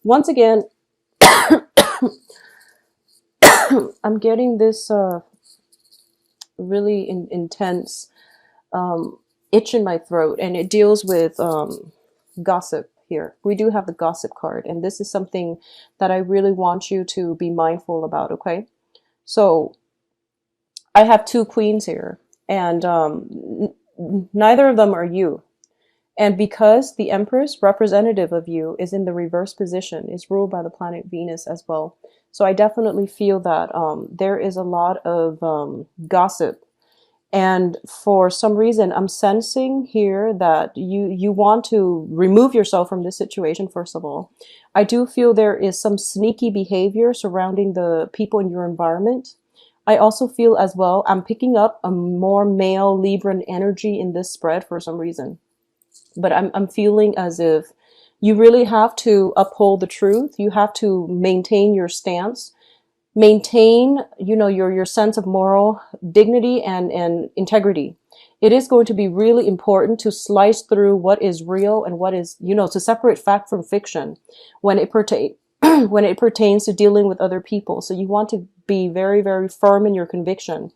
once again, I'm getting this really intense itch in my throat, and it deals with gossip here. We do have the gossip card, and this is something that I really want you to be mindful about, okay? So I have two queens here, and neither of them are you. And because the Empress, representative of you, is in the reverse position, is ruled by the planet Venus as well. So I definitely feel that there is a lot of gossip. And for some reason, I'm sensing here that you want to remove yourself from this situation, first of all. I do feel there is some sneaky behavior surrounding the people in your environment. I also feel as well, I'm picking up a more male Libran energy in this spread for some reason. But I'm feeling as if you really have to uphold the truth. You have to maintain your stance, maintain, your sense of moral dignity and integrity. It is going to be really important to slice through what is real and what is, to separate fact from fiction when it when it pertains to dealing with other people. So you want to be very, very firm in your conviction.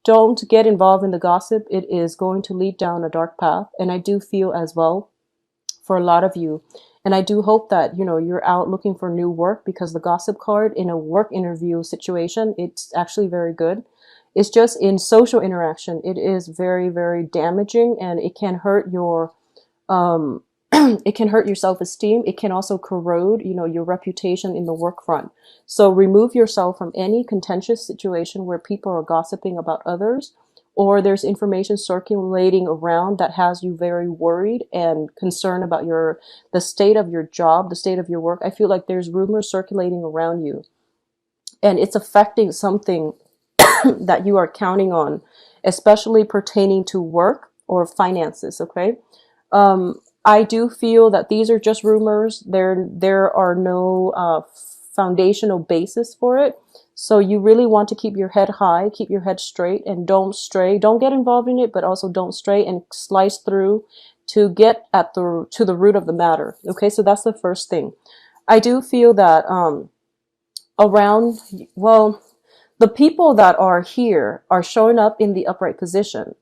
Don't get involved in the gossip. It is going to lead down a dark path. And I do feel as well for a lot of you. And I do hope that, you're out looking for new work, because the gossip card in a work interview situation, it's actually very good. It's just in social interaction, it is very, very damaging, and it can hurt your, it can hurt your self-esteem. It can also corrode, your reputation in the work front. So remove yourself from any contentious situation where people are gossiping about others, or there's information circulating around that has you very worried and concerned about the state of your job, the state of your work. I feel like there's rumors circulating around you, and it's affecting something that you are counting on, especially pertaining to work or finances, okay? I do feel that these are just rumors. There are no foundational basis for it. So you really want to keep your head high, keep your head straight, and don't stray. Don't get involved in it, but also don't stray, and slice through to get at to the root of the matter. Okay, so that's the first thing. I do feel that the people that are here are showing up in the upright position,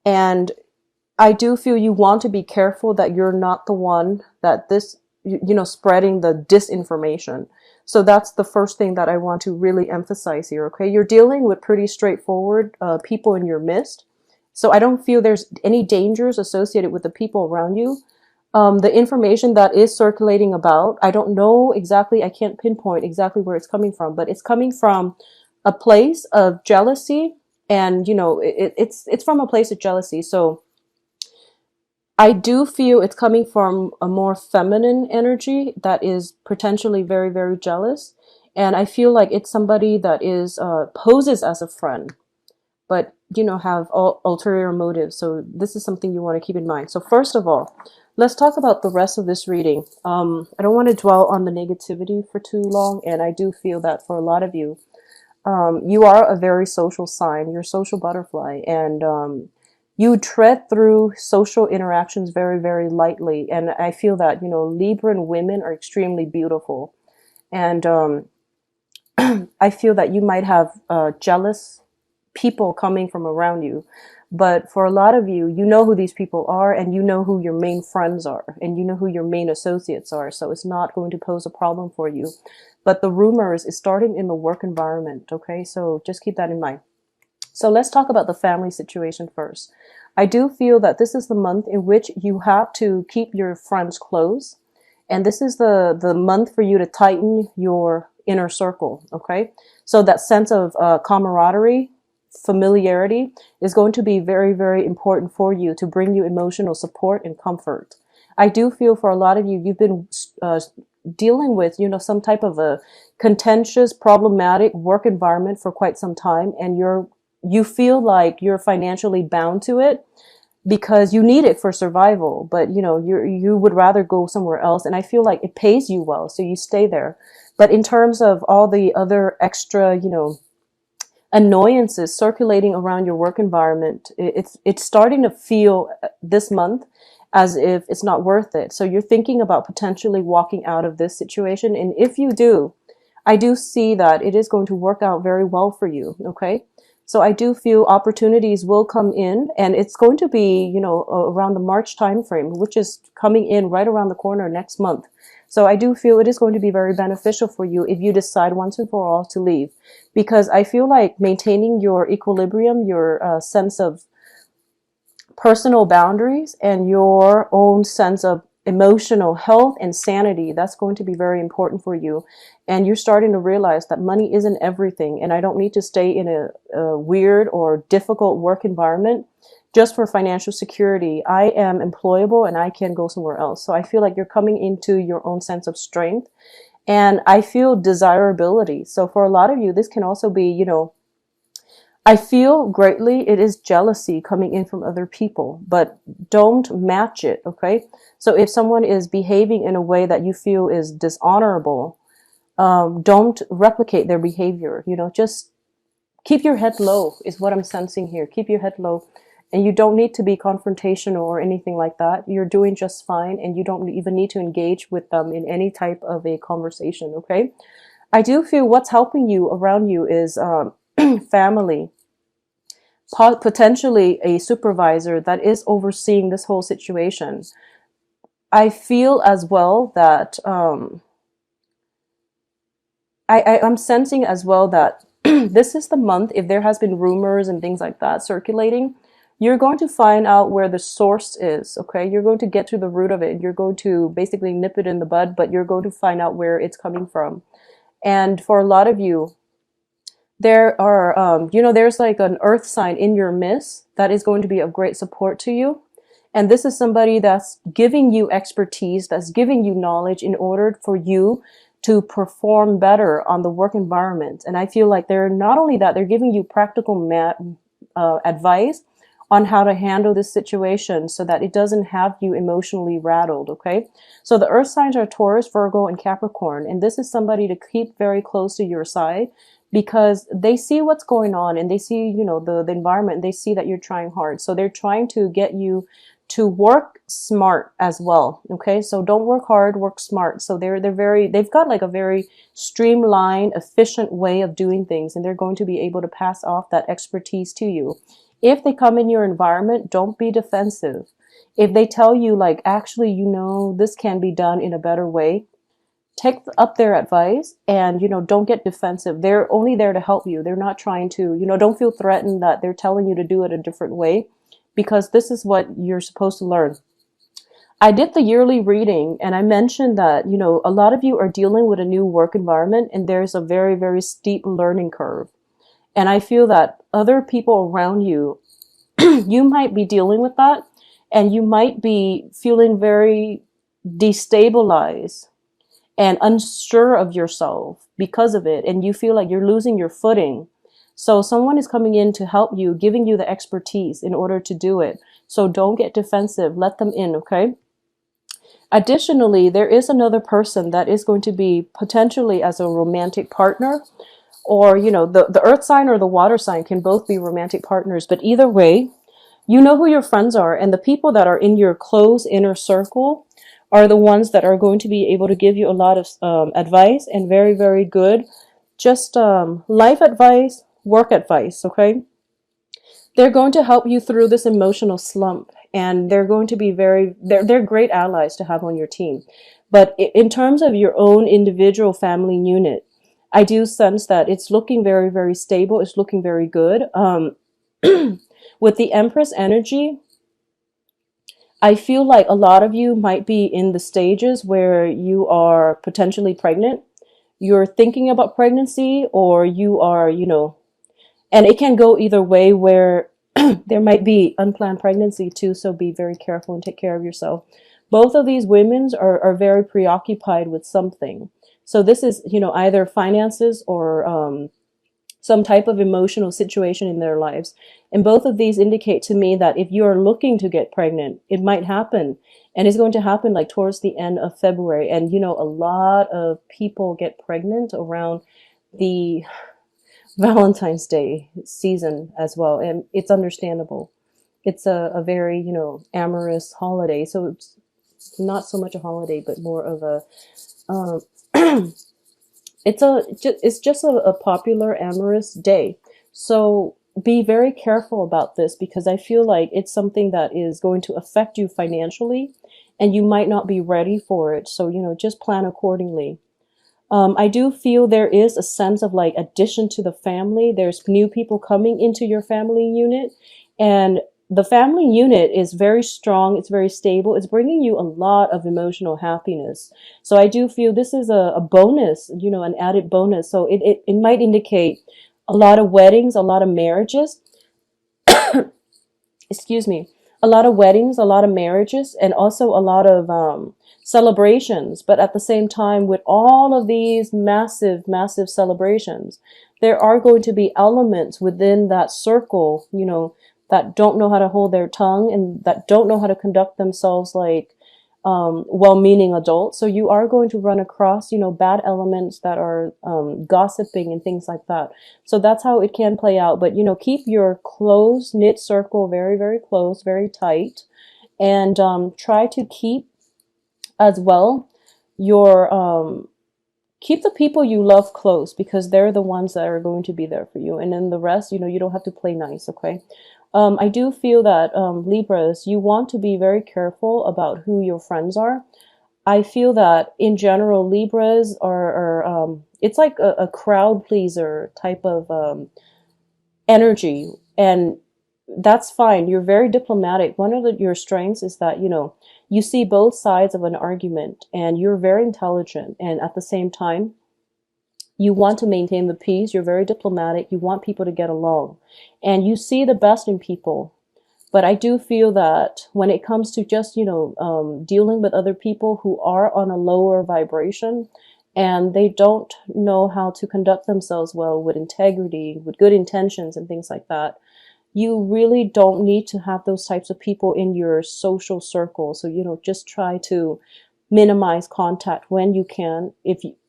and I do feel you want to be careful that you're not the one that spreading the disinformation. So that's the first thing that I want to really emphasize here, okay? You're dealing with pretty straightforward people in your midst. So I don't feel there's any dangers associated with the people around you. The information that is circulating about, I don't know exactly, I can't pinpoint exactly where it's coming from, but it's coming from a place of jealousy, and, it's from a place of jealousy. So I do feel it's coming from a more feminine energy that is potentially very, very jealous. And I feel like it's somebody that is poses as a friend, but, have ulterior motives. So this is something you want to keep in mind. So first of all, let's talk about the rest of this reading. I don't want to dwell on the negativity for too long. And I do feel that for a lot of you, you are a very social sign. You're a social butterfly. And you tread through social interactions very, very lightly. And I feel that, Libran women are extremely beautiful. And I feel that you might have jealous people coming from around you. But for a lot of you, you know who these people are, and you know who your main friends are, and you know who your main associates are. So it's not going to pose a problem for you. But the rumors is starting in the work environment, okay? So just keep that in mind. So let's talk about the family situation first. I do feel that this is the month in which you have to keep your friends close. And this is the month for you to tighten your inner circle, okay? So that sense of camaraderie, familiarity is going to be very, very important for you to bring you emotional support and comfort. I do feel for a lot of you, you've been dealing with, some type of a contentious, problematic work environment for quite some time, and you feel like you're financially bound to it because you need it for survival, but you would rather go somewhere else. And I feel like it pays you well, so you stay there. But in terms of all the other extra, annoyances circulating around your work environment, it's starting to feel this month as if it's not worth it. So you're thinking about potentially walking out of this situation. And if you do, I do see that it is going to work out very well for you. Okay. So I do feel opportunities will come in, and it's going to be, around the March timeframe, which is coming in right around the corner next month. So I do feel it is going to be very beneficial for you if you decide once and for all to leave, because I feel like maintaining your equilibrium, your sense of personal boundaries, and your own sense of emotional health and sanity, that's going to be very important for you. And you're starting to realize that money isn't everything, and I don't need to stay in a weird or difficult work environment just for financial security. I am employable and I can go somewhere else. So I feel like you're coming into your own sense of strength, and I feel desirability. So for a lot of you, this can also be, I feel greatly it is jealousy coming in from other people, but don't match it, okay? So if someone is behaving in a way that you feel is dishonorable, don't replicate their behavior. Just keep your head low is what I'm sensing here. Keep your head low. And you don't need to be confrontational or anything like that. You're doing just fine, and you don't even need to engage with them in any type of a conversation, okay? I do feel what's helping you around you is family, potentially a supervisor that is overseeing this whole situation. I feel as well that I'm sensing as well that this is the month, if there has been rumors and things like that circulating, you're going to find out where the source is, okay? You're going to get to the root of it. You're going to basically nip it in the bud, but you're going to find out where it's coming from. And for a lot of you, there are, there's like an earth sign in your midst that is going to be of great support to you. And this is somebody that's giving you expertise, that's giving you knowledge in order for you to perform better on the work environment. And I feel like they're not only that, they're giving you practical advice on how to handle this situation so that it doesn't have you emotionally rattled, okay? So the earth signs are Taurus, Virgo, and Capricorn. And this is somebody to keep very close to your side, because they see what's going on, and they see, the environment, and they see that you're trying hard. So they're trying to get you to work smart as well. Okay. So don't work hard, work smart. So they've got like a very streamlined, efficient way of doing things, and they're going to be able to pass off that expertise to you. If they come in your environment, don't be defensive. If they tell you like, actually, this can be done in a better way, take up their advice, and, don't get defensive. They're only there to help you. They're not trying to, don't feel threatened that they're telling you to do it a different way, because this is what you're supposed to learn. I did the yearly reading, and I mentioned that, a lot of you are dealing with a new work environment, and there's a very, very steep learning curve. And I feel that other people around you, you might be dealing with that, and you might be feeling very destabilized and unsure of yourself because of it, and you feel like you're losing your footing. So someone is coming in to help you, giving you the expertise in order to do it. So don't get defensive. Let them in, okay? Additionally, there is another person that is going to be potentially as a romantic partner, or, the earth sign or the water sign can both be romantic partners. But either way, you know who your friends are, and the people that are in your close inner circle are the ones that are going to be able to give you a lot of advice, and very, very good, just life advice, work advice, okay? They're going to help you through this emotional slump, and they're going to be they're great allies to have on your team. But in terms of your own individual family unit, I do sense that it's looking very, very stable. It's looking very good. With the Empress energy, I feel like a lot of you might be in the stages where you are potentially pregnant. You're thinking about pregnancy, or you are, and it can go either way, where there might be unplanned pregnancy too. So be very careful and take care of yourself. Both of these women are very preoccupied with something. So this is, either finances or some type of emotional situation in their lives. And both of these indicate to me that if you are looking to get pregnant, it might happen. And it's going to happen like towards the end of February. And, a lot of people get pregnant around the Valentine's Day season as well. And it's understandable. It's a very, amorous holiday. So it's not so much a holiday, but more of a, um, it's just a popular amorous day. So be very careful about this because I feel like it's something that is going to affect you financially and you might not be ready for it. So, just plan accordingly. I do feel there is a sense of like addition to the family. There's new people coming into your family unit, and the family unit is very strong. It's very stable. It's bringing you a lot of emotional happiness. So I do feel this is a bonus, an added bonus. So it might indicate a lot of weddings, a lot of marriages, excuse me, a lot of weddings, a lot of marriages, and also a lot of celebrations. But at the same time, with all of these massive, massive celebrations, there are going to be elements within that circle, that don't know how to hold their tongue and that don't know how to conduct themselves like well-meaning adults. So you are going to run across, bad elements that are gossiping and things like that. So that's how it can play out. But, keep your close knit circle very, very close, very tight, and try to keep as well your keep the people you love close because they're the ones that are going to be there for you. And then the rest, you don't have to play nice, okay? I do feel that Libras, you want to be very careful about who your friends are. I feel that in general, Libras are it's like a crowd pleaser type of energy, and that's fine. You're very diplomatic. One of your strengths is that, you see both sides of an argument and you're very intelligent. And at the same time, you want to maintain the peace. You're very diplomatic. You want people to get along and you see the best in people. But I do feel that when it comes to just, dealing with other people who are on a lower vibration and they don't know how to conduct themselves well with integrity, with good intentions and things like that, you really don't need to have those types of people in your social circle. So, just try to minimize contact when you can.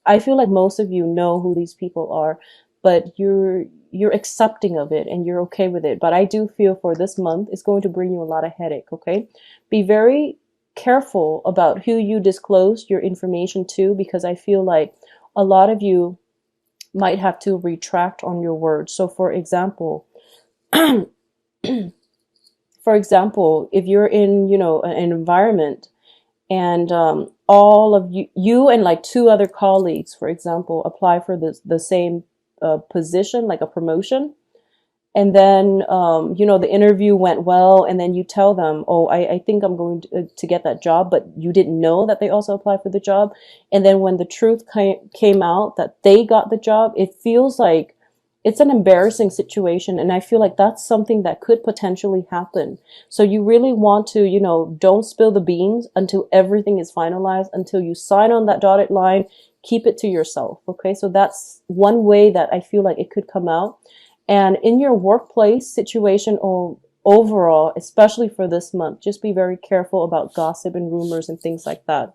I feel like most of you know who these people are, but you're accepting of it and you're okay with it. But I do feel for this month, it's going to bring you a lot of headache, okay? Be very careful about who you disclose your information to, because I feel like a lot of you might have to retract on your words. So for example, if you're in, an environment and all of you and like two other colleagues, for example, apply for the same position, like a promotion, and then the interview went well, and then you tell them, oh, I think I'm going to get that job, but you didn't know that they also applied for the job. And then when the truth came out that they got the job, it feels like it's an embarrassing situation. And I feel like that's something that could potentially happen. So you really want to, don't spill the beans until everything is finalized, until you sign on that dotted line. Keep it to yourself. Okay. So that's one way that I feel like it could come out. And in your workplace situation or overall, especially for this month, just be very careful about gossip and rumors and things like that.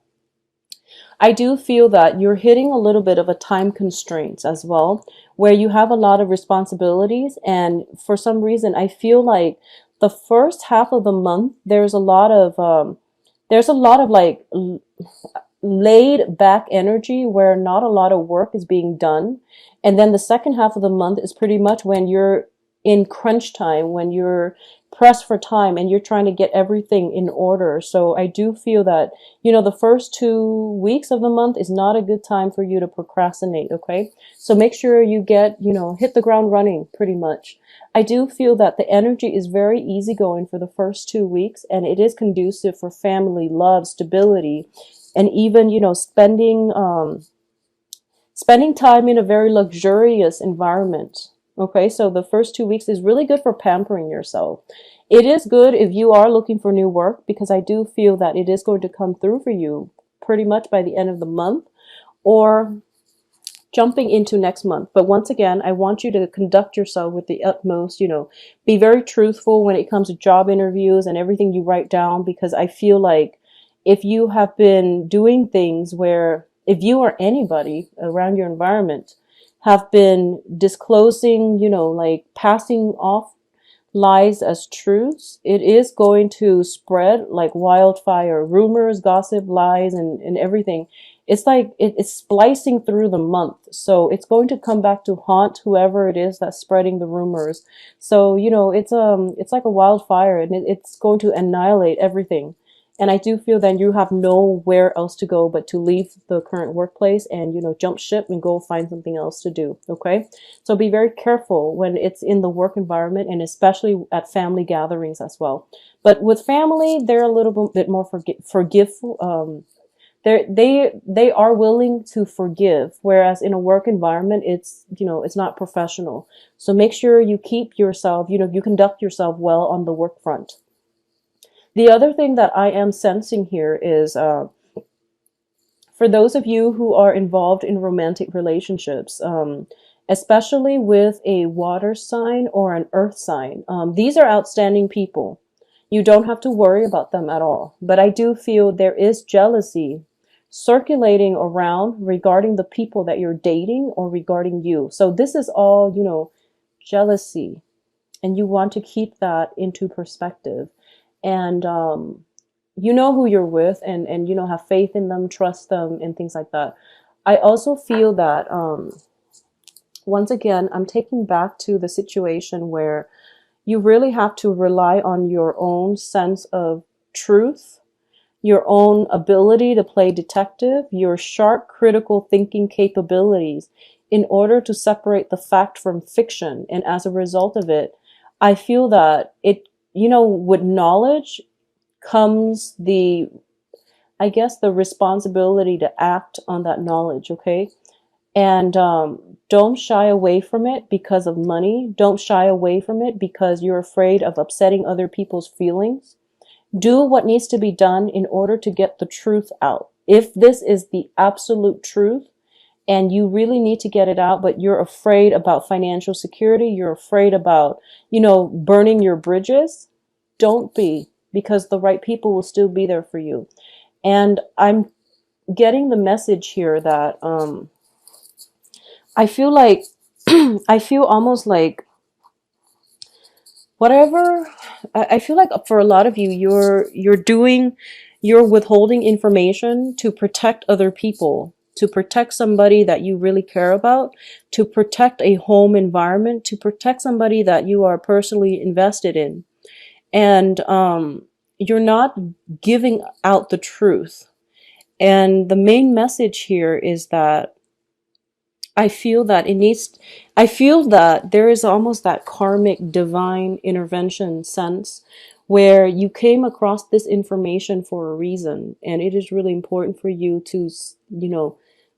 I do feel that you're hitting a little bit of a time constraints as well, where you have a lot of responsibilities. And for some reason, I feel like the first half of the month, there's a lot of like laid back energy where not a lot of work is being done. And then the second half of the month is pretty much when you're in crunch time, when you're pressed for time and you're trying to get everything in order. So I do feel that, the first 2 weeks of the month is not a good time for you to procrastinate. Okay. So make sure you get, hit the ground running pretty much. I do feel that the energy is very easygoing for the first 2 weeks, and it is conducive for family, love, stability, and even, spending time in a very luxurious environment. Okay, so the first 2 weeks is really good for pampering yourself. It is good if you are looking for new work, because I do feel that it is going to come through for you pretty much by the end of the month or jumping into next month. But once again, I want you to conduct yourself with the utmost, be very truthful when it comes to job interviews and everything you write down, because I feel like if you have been doing things where, if you or anybody around your environment have been disclosing, like passing off lies as truths, it is going to spread like wildfire. Rumors, gossip, lies, and everything. It's like it's splicing through the month. So it's going to come back to haunt whoever it is that's spreading the rumors. So, it's like a wildfire, and it's going to annihilate everything. And I do feel that you have nowhere else to go but to leave the current workplace and, jump ship and go find something else to do. Okay. So be very careful when it's in the work environment, and especially at family gatherings as well. But with family, they're a little bit more forgiveful. They are willing to forgive, whereas in a work environment, it's not professional. So make sure you keep yourself, you conduct yourself well on the work front. The other thing that I am sensing here is, for those of you who are involved in romantic relationships, especially with a water sign or an earth sign, these are outstanding people. You don't have to worry about them at all. But I do feel there is jealousy circulating around regarding the people that you're dating or regarding you. So this is all, jealousy. And you want to keep that into perspective. And you know who you're with, and have faith in them, trust them, and things like that. I also feel that, once again, I'm taking back to the situation where you really have to rely on your own sense of truth, your own ability to play detective, your sharp critical thinking capabilities in order to separate the fact from fiction. And as a result of it, I feel that with knowledge comes I guess, the responsibility to act on that knowledge, okay? And don't shy away from it because of money. Don't shy away from it because you're afraid of upsetting other people's feelings. Do what needs to be done in order to get the truth out. If this is the absolute truth and you really need to get it out, but you're afraid about financial security, you're afraid about, burning your bridges, don't be, because the right people will still be there for you. And I'm getting the message here that I feel like I feel almost like whatever. I feel like for a lot of you, you're withholding information to protect other people, to protect somebody that you really care about, to protect a home environment, to protect somebody that you are personally invested in. And you're not giving out the truth. And the main message here is that I feel that there is almost that karmic divine intervention sense where you came across this information for a reason. And it is really important for you to,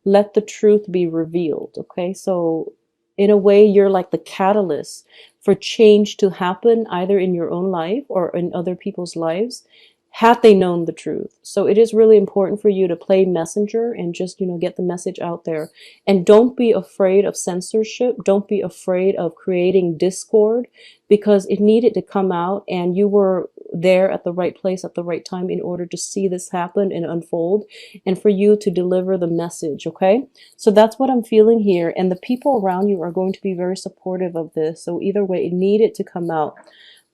let the truth be revealed. Okay. So in a way, you're like the catalyst for change to happen either in your own life or in other people's lives, had they known the truth. So it is really important for you to play messenger and just, get the message out there. And don't be afraid of censorship. Don't be afraid of creating discord, because it needed to come out and you were there at the right place at the right time in order to see this happen and unfold and for you to deliver the message. Okay. So that's what I'm feeling here. And the people around you are going to be very supportive of this. So either way, it needed to come out.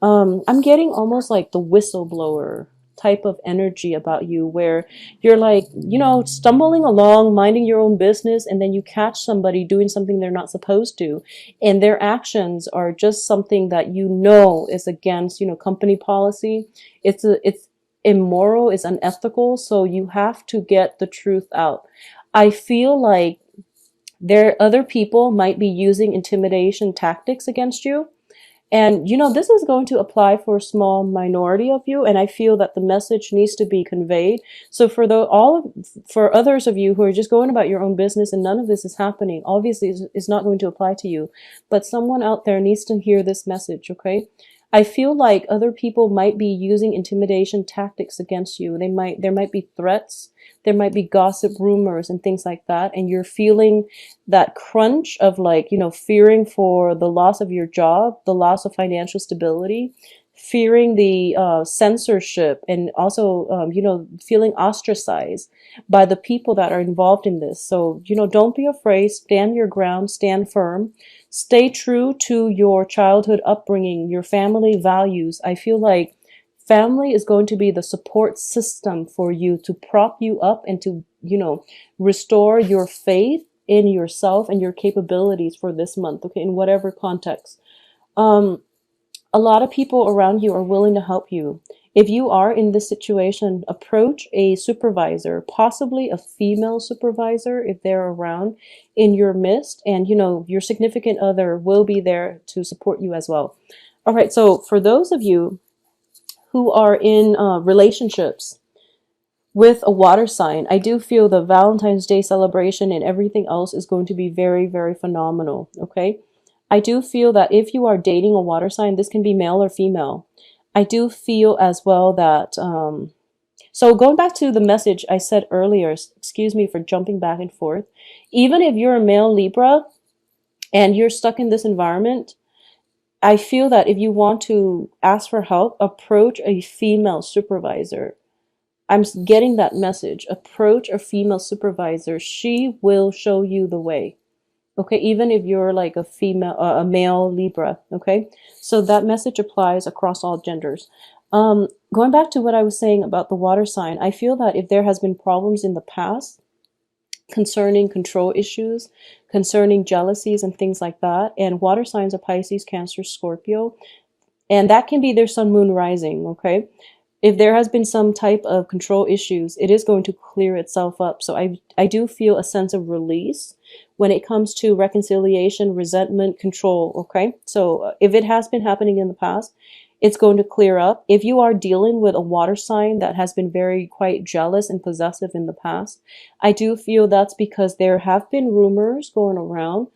I'm getting almost like the whistleblower type of energy about you, where you're like, stumbling along, minding your own business, and then you catch somebody doing something they're not supposed to, and their actions are just something that is against, company policy. It's immoral, it's unethical, so you have to get the truth out. I feel like other people might be using intimidation tactics against you. And, this is going to apply for a small minority of you. And I feel that the message needs to be conveyed. So for others of you who are just going about your own business and none of this is happening, obviously it's not going to apply to you. But someone out there needs to hear this message, okay? I feel like other people might be using intimidation tactics against you. There might be threats. There might be gossip, rumors, and things like that. And you're feeling that crunch of fearing for the loss of your job, the loss of financial stability, fearing the censorship, and also, feeling ostracized by the people that are involved in this. So, don't be afraid, stand your ground, stand firm, stay true to your childhood upbringing, your family values. I feel like family is going to be the support system for you to prop you up and to, restore your faith in yourself and your capabilities for this month, okay, in whatever context. Um, a lot of people around you are willing to help you. If you are in this situation, approach a supervisor, possibly a female supervisor if they're around in your midst, and your significant other will be there to support you as well. All right, so for those of you who are in relationships with a water sign, I do feel the Valentine's Day celebration and everything else is going to be very, very phenomenal, okay? I do feel that if you are dating a water sign, this can be male or female. I do feel as well that, so going back to the message I said earlier, excuse me for jumping back and forth, even if you're a male Libra and you're stuck in this environment, I feel that if you want to ask for help, approach a female supervisor. I'm getting that message. Approach a female supervisor. She will show you the way. Okay, even if you're like a male Libra. Okay, so that message applies across all genders. Going back to what I was saying about the water sign, I feel that if there has been problems in the past concerning control issues, concerning jealousies and things like that, and water signs are Pisces, Cancer, Scorpio, and that can be their sun, moon, rising. Okay, if there has been some type of control issues, it is going to clear itself up. So I do feel a sense of release when it comes to reconciliation, resentment, control, okay? So if it has been happening in the past, it's going to clear up. If you are dealing with a water sign that has been very quite jealous and possessive in the past, I do feel that's because there have been rumors going around,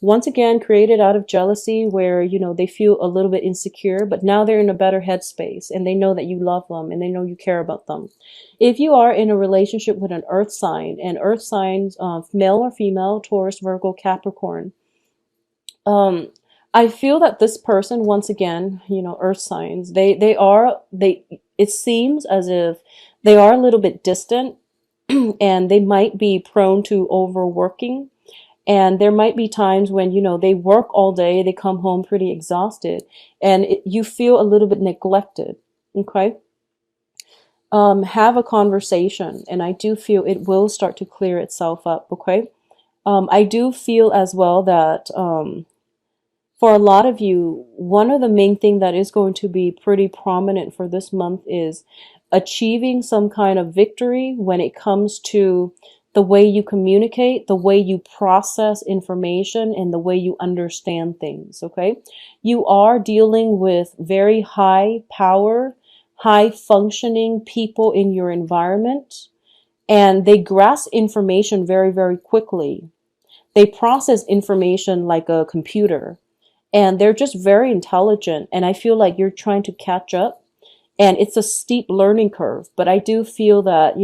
once again created out of jealousy, where they feel a little bit insecure, but now they're in a better headspace and they know that you love them and they know you care about them. If you are in a relationship with an earth sign, and earth signs, male or female, Taurus, Virgo, Capricorn, I feel that this person, once again, earth signs, it seems as if they are a little bit distant and they might be prone to overworking. And there might be times when, they work all day, they come home pretty exhausted, and you feel a little bit neglected, okay? Have a conversation, and I do feel it will start to clear itself up, okay? I do feel as well that for a lot of you, one of the main thing that is going to be pretty prominent for this month is achieving some kind of victory when it comes to the way you communicate, the way you process information, and the way you understand things, okay? You are dealing with very high power, high functioning people in your environment, and they grasp information very, very quickly. They process information like a computer, and they're just very intelligent, and I feel like you're trying to catch up, and it's a steep learning curve, but I do feel that,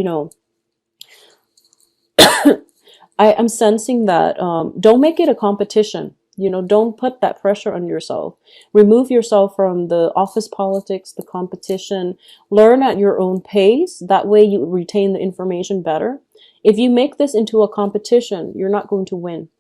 I am sensing that don't make it a competition. Don't put that pressure on yourself. Remove yourself from the office politics, the competition. Learn at your own pace. That way you retain the information better. If you make this into a competition, you're not going to win.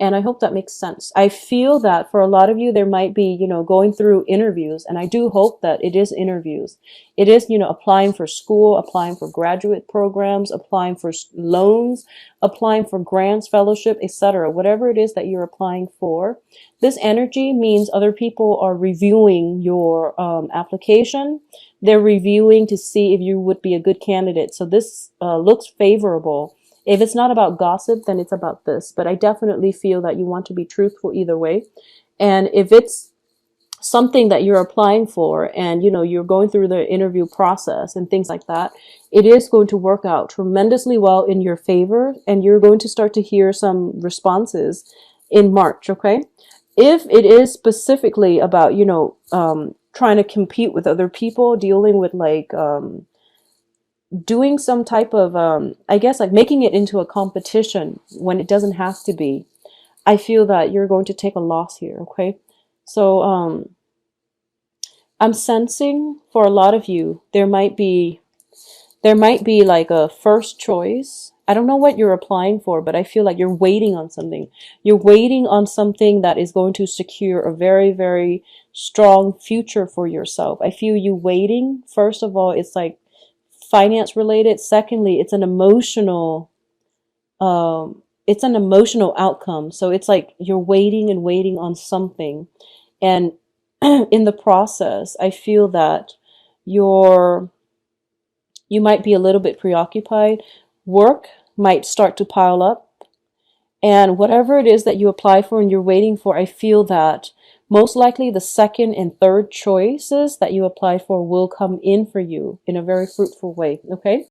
And I hope that makes sense. I feel that for a lot of you, there might be, going through interviews, and I do hope that it is interviews. It is, applying for school, applying for graduate programs, applying for loans, applying for grants, fellowship, etc. Whatever it is that you're applying for, this energy means other people are reviewing your application. They're reviewing to see if you would be a good candidate. So this looks favorable. If it's not about gossip, then it's about this. But I definitely feel that you want to be truthful either way. And if it's something that you're applying for and, you're going through the interview process and things like that, it is going to work out tremendously well in your favor. And you're going to start to hear some responses in March, okay? If it is specifically about, trying to compete with other people, dealing with doing some type of, I guess, like making it into a competition when it doesn't have to be, I feel that you're going to take a loss here, okay? So, I'm sensing for a lot of you, there might be like a first choice. I don't know what you're applying for, but I feel like you're waiting on something. You're waiting on something that is going to secure a very, very strong future for yourself. I feel you waiting. First of all, it's like finance related. Secondly, it's an emotional outcome. So it's like you're waiting and waiting on something. And in the process, I feel that you're you might be a little bit preoccupied. Work might start to pile up. And whatever it is that you apply for and you're waiting for, I feel that most likely the second and third choices that you apply for will come in for you in a very fruitful way. Okay?